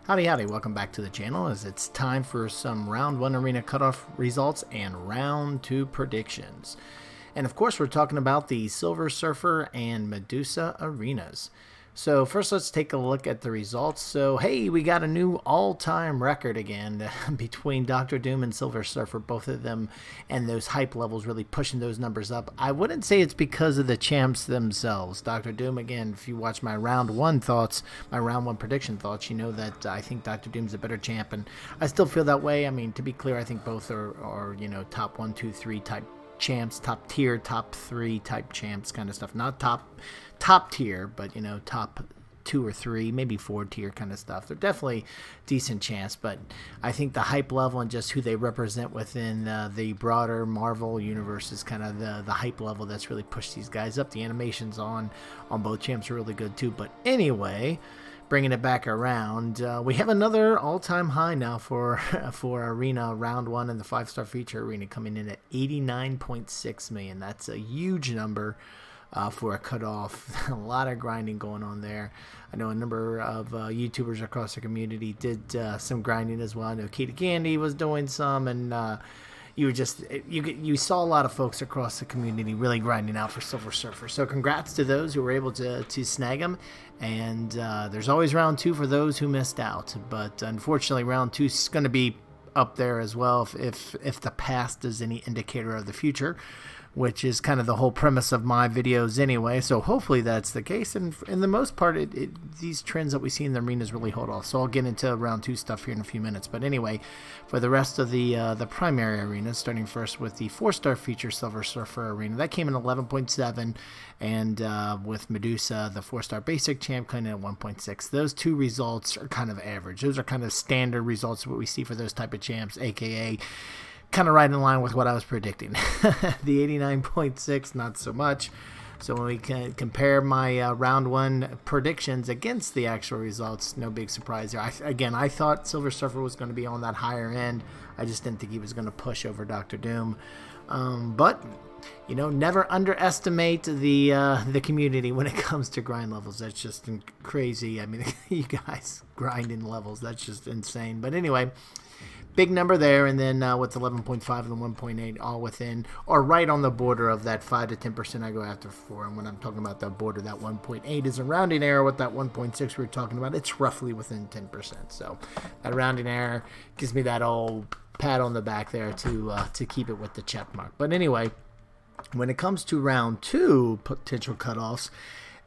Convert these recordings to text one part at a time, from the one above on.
Howdy, howdy, welcome back to the channel as it's time for some round 1 arena cutoff results and round 2 predictions. And of course we're talking about the Silver Surfer and Medusa arenas. So first let's take a look at the results. So hey, we got a new all-time record again between Dr. Doom and Silver Surfer, both of them, and those hype levels really pushing those numbers up. I wouldn't say it's because of the champs themselves. Dr. Doom, again, if you watch my round 1 thoughts, my round 1 prediction thoughts, you know that I think Dr. Doom's a better champ, and I still feel that way. I mean, to be clear, I think both are you know, top 1, 2, 3 type champs, top tier, top 3 type champs kind of stuff. Not top tier, but you know, top 2 or 3, maybe 4 tier kind of stuff. They're definitely decent champs, but I think the hype level and just who they represent within the broader Marvel universe is kind of the hype level that's really pushed these guys up. The animations on both champs are really good too. But anyway, bringing it back around, we have another all-time high now for arena round 1 in the 5-star feature arena, coming in at 89.6 million. That's a huge number for a cutoff. A lot of grinding going on there. I know a number of YouTubers across the community did some grinding as well. I know Katie Candy was doing some, and you saw a lot of folks across the community really grinding out for Silver Surfer. So congrats to those who were able to snag them. And there's always round 2 for those who missed out. But unfortunately, round 2 is going to be up there as well if the past is any indicator of the future, which is kind of the whole premise of my videos anyway. So hopefully that's the case. And in the most part, these trends that we see in the arenas really hold off. So I'll get into round 2 stuff here in a few minutes. But anyway, for the rest of the primary arenas, starting first with the 4-star feature Silver Surfer arena, that came in 11.7. And with Medusa, the 4-star basic champ, coming in at 1.6. Those two results are kind of average. Those are kind of standard results of what we see for those type of champs, aka kind of right in line with what I was predicting. The 89.6, not so much. So when we can compare my round 1 predictions against the actual results, no big surprise there. I thought Silver Surfer was going to be on that higher end. I just didn't think he was going to push over Dr. Doom. But you know, never underestimate the community when it comes to grind levels. That's just crazy. I mean, you guys grinding levels, that's just insane. But anyway, big number there, and then with 11.5 and the 1.8 all within or right on the border of that 5 to 10% I go after for. And when I'm talking about that border, that 1.8 is a rounding error. With that 1.6 we were talking about, it's roughly within 10%. So that rounding error gives me that old pat on the back there to keep it with the check mark. But anyway, when it comes to round 2 potential cutoffs,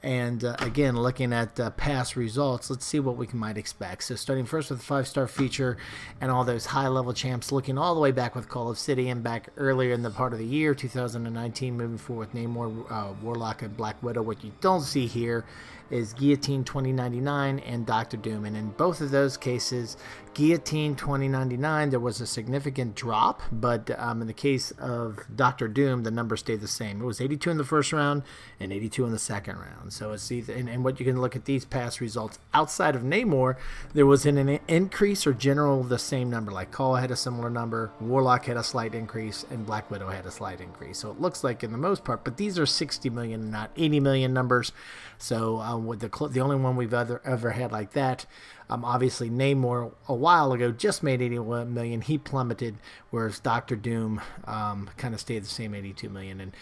and again, looking at past results, let's see what we might expect. So starting first with the 5-star feature and all those high-level champs, looking all the way back with Call of City and back earlier in the part of the year, 2019, moving forward with Namor, Warlock, and Black Widow. What you don't see here is Guillotine 2099 and Dr. Doom. And in both of those cases, Guillotine 2099, there was a significant drop, but in the case of Dr. Doom, the number stayed the same. It was 82 in the first round and 82 in the second round. So it's either, and what you can look at these past results outside of Namor, there was an increase or general the same number. Like Call had a similar number, Warlock had a slight increase, and Black Widow had a slight increase. So it looks like in the most part, but these are 60 million, not 80 million numbers. So with the only one we've ever had like that, obviously Namor a while ago just made 81 million. He plummeted, whereas Dr. Doom kind of stayed the same, 82 million. And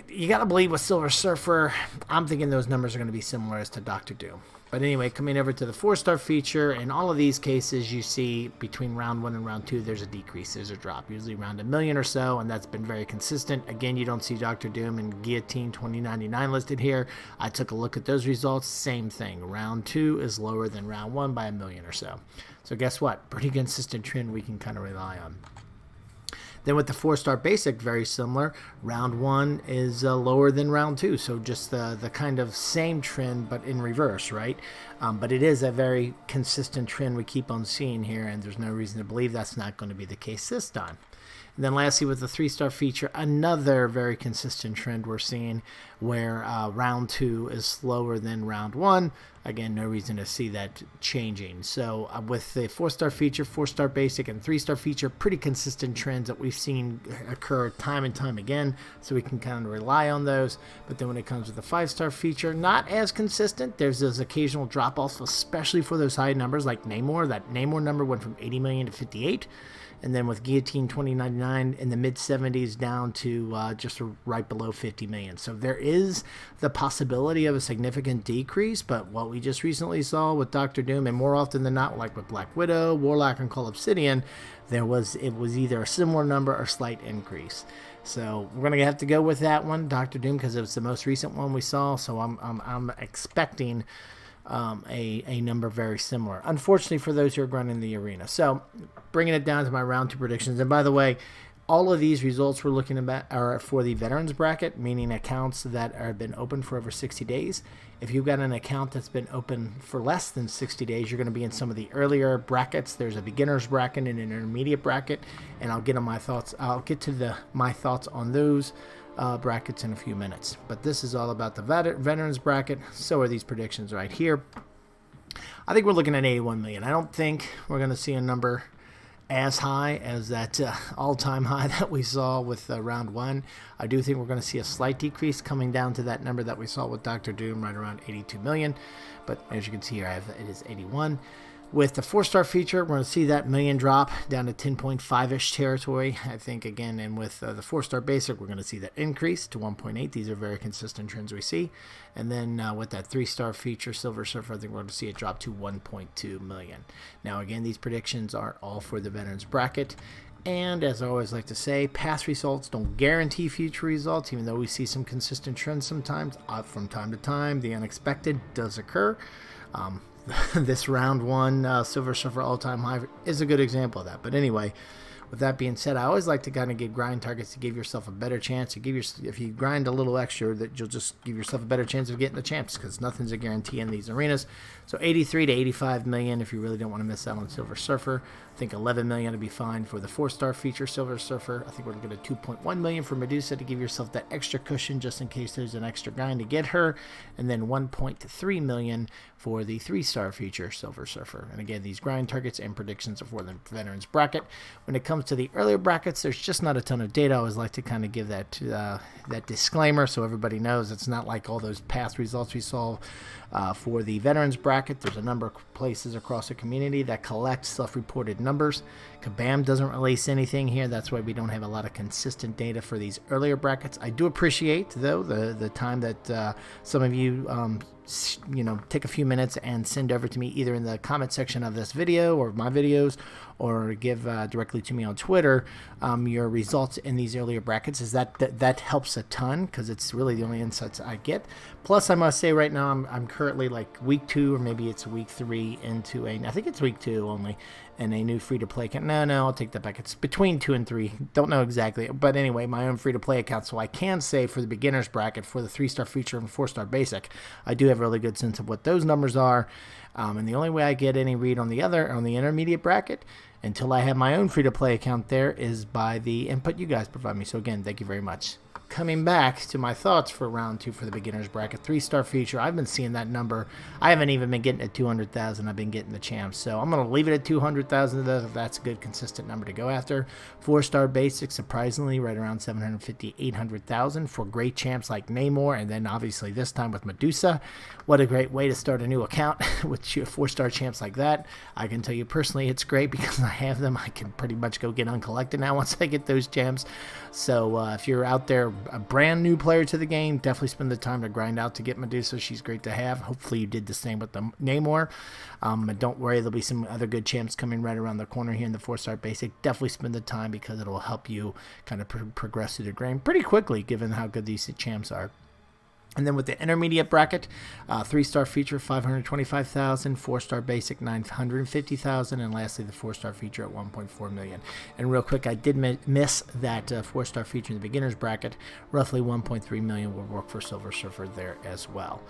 you got to believe with Silver Surfer, I'm thinking those numbers are going to be similar as to Dr. Doom. But anyway, coming over to the 4-star feature, in all of these cases, you see between round 1 and round 2, there's a decrease, there's a drop, usually around 1 million or so, and that's been very consistent. Again, you don't see Dr. Doom and Guillotine 2099 listed here. I took a look at those results, same thing. Round 2 is lower than round 1 by 1 million or so. So guess what? Pretty consistent trend we can kind of rely on. Then with the 4-star basic, very similar. Round 1 is lower than round 2, so just the kind of same trend, but in reverse, right? But it is a very consistent trend we keep on seeing here, and there's no reason to believe that's not going to be the case this time. And then lastly, with the 3-star feature, another very consistent trend we're seeing where round 2 is slower than round 1. again, no reason to see that changing. So with the 4-star feature, 4-star basic, and 3-star feature, pretty consistent trends that we've seen occur time and time again, so we can kind of rely on those. But then when it comes to the 5-star feature, not as consistent. There's those occasional drop-offs, especially for those high numbers like Namor. That Namor number went from 80 million to 58. And then with Guillotine 2099 in the mid-70s down to just right below 50 million. So there is the possibility of a significant decrease, but what we just recently saw with Doctor Doom, and more often than not, like with Black Widow, Warlock, and Call Obsidian, it was either a similar number or slight increase. So we're going to have to go with that one, Doctor Doom, because it was the most recent one we saw. So I'm expecting a number very similar, unfortunately, for those who are running the arena. So bringing it down to my round 2 predictions. And by the way, all of these results we're looking at are for the veterans bracket, meaning accounts that have been open for over 60 days. If you've got an account that's been open for less than 60 days, you're going to be in some of the earlier brackets. There's a beginner's bracket and an intermediate bracket, and I'll get to my thoughts on those brackets in a few minutes. But this is all about the veterans bracket. So are these predictions right here. I think we're looking at 81 million. I don't think we're going to see a number as high as that all-time high that we saw with round 1. I do think we're going to see a slight decrease coming down to that number that we saw with Doctor Doom, right around 82 million. But as you can see here, it is 81. With the 4-star feature, we're going to see that million drop down to 10.5-ish territory, I think, again. And with the 4-star basic, we're going to see that increase to 1.8. These are very consistent trends we see. And then with that 3-star feature, Silver Surfer, I think we're going to see it drop to 1.2 million. Now, again, these predictions are all for the veterans bracket. And as I always like to say, past results don't guarantee future results, even though we see some consistent trends sometimes. From time to time, the unexpected does occur. This round 1 Silver Surfer all-time high is a good example of that. But anyway, with that being said, I always like to kind of give grind targets to give yourself a better chance. If you grind a little extra, that you'll just give yourself a better chance of getting the champs, because nothing's a guarantee in these arenas. So 83 to 85 million if you really don't want to miss out on Silver Surfer. I think 11 million would be fine for the 4-star feature Silver Surfer. I think we're looking at 2.1 million for Medusa to give yourself that extra cushion just in case there's an extra grind to get her. And then 1.3 million for the 3-star feature Silver Surfer. And again, these grind targets and predictions are for the veterans bracket. When it comes to the earlier brackets, there's just not a ton of data. I always like to kind of give that disclaimer so everybody knows it's not like all those past results we saw for the veterans bracket. There's a number of places across the community that collect self-reported numbers. Kabam doesn't release anything here. That's why we don't have a lot of consistent data for these earlier brackets. I do appreciate, though, the time that some of you take a few minutes and send over to me either in the comment section of this video or my videos, or give directly to me on Twitter your results in these earlier brackets. Is that helps a ton, because it's really the only insights I get. Plus, I must say right now I'm currently like week 2, or maybe it's week 3 into I think it's week 2 only, and a new free-to-play account. No, I'll take that back. It's between 2 and 3. Don't know exactly. But anyway, my own free-to-play account. So I can say for the beginner's bracket, for the 3-star feature and 4-star basic, I do have a really good sense of what those numbers are. And the only way I get any read on the intermediate bracket, until I have my own free-to-play account there, is by the input you guys provide me. So again, thank you very much. Coming back to my thoughts for round 2 for the beginner's bracket, 3-star feature, I've been seeing that number. I haven't even been getting at 200,000. I've been getting the champs. So I'm going to leave it at 200,000. That's a good, consistent number to go after. 4-star basic, surprisingly, right around 750, 800,000 for great champs like Namor. And then obviously this time with Medusa. What a great way to start a new account with 4-star champs like that. I can tell you personally it's great because I have them. I can pretty much go get uncollected now once I get those gems. So if you're out there, a brand new player to the game, definitely spend the time to grind out to get Medusa. She's great to have. Hopefully you did the same with the Namor. Don't worry, there'll be some other good champs coming right around the corner here in the 4-star basic. Definitely spend the time, because it'll help you kind of progress through the game pretty quickly, given how good these champs are. And then with the intermediate bracket, 3-star feature, 525,000, 4-star basic, 950,000, and lastly, the 4-star feature at 1.4 million. And real quick, I did miss that 4-star feature in the beginner's bracket. Roughly 1.3 million will work for Silver Surfer there as well.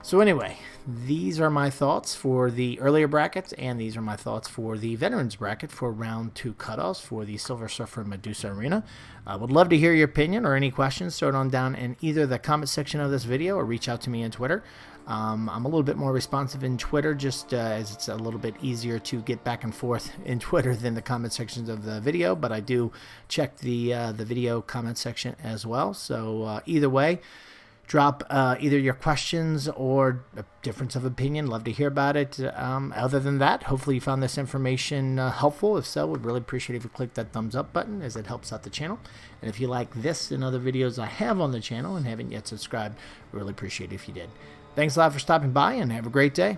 So anyway, these are my thoughts for the earlier brackets, and these are my thoughts for the veterans bracket for round 2 cutoffs for the Silver Surfer and Medusa arena. I would love to hear your opinion or any questions. Throw it on down in either the comment section of this video or reach out to me on Twitter. I'm a little bit more responsive in Twitter, just as it's a little bit easier to get back and forth in Twitter than the comment sections of the video, but I do check the video comment section as well. So either way, drop either your questions or a difference of opinion. Love to hear about it. Other than that, hopefully you found this information helpful. If so, would really appreciate if you click that thumbs up button, as it helps out the channel. And if you like this and other videos I have on the channel and haven't yet subscribed, really appreciate it if you did. Thanks a lot for stopping by, and have a great day.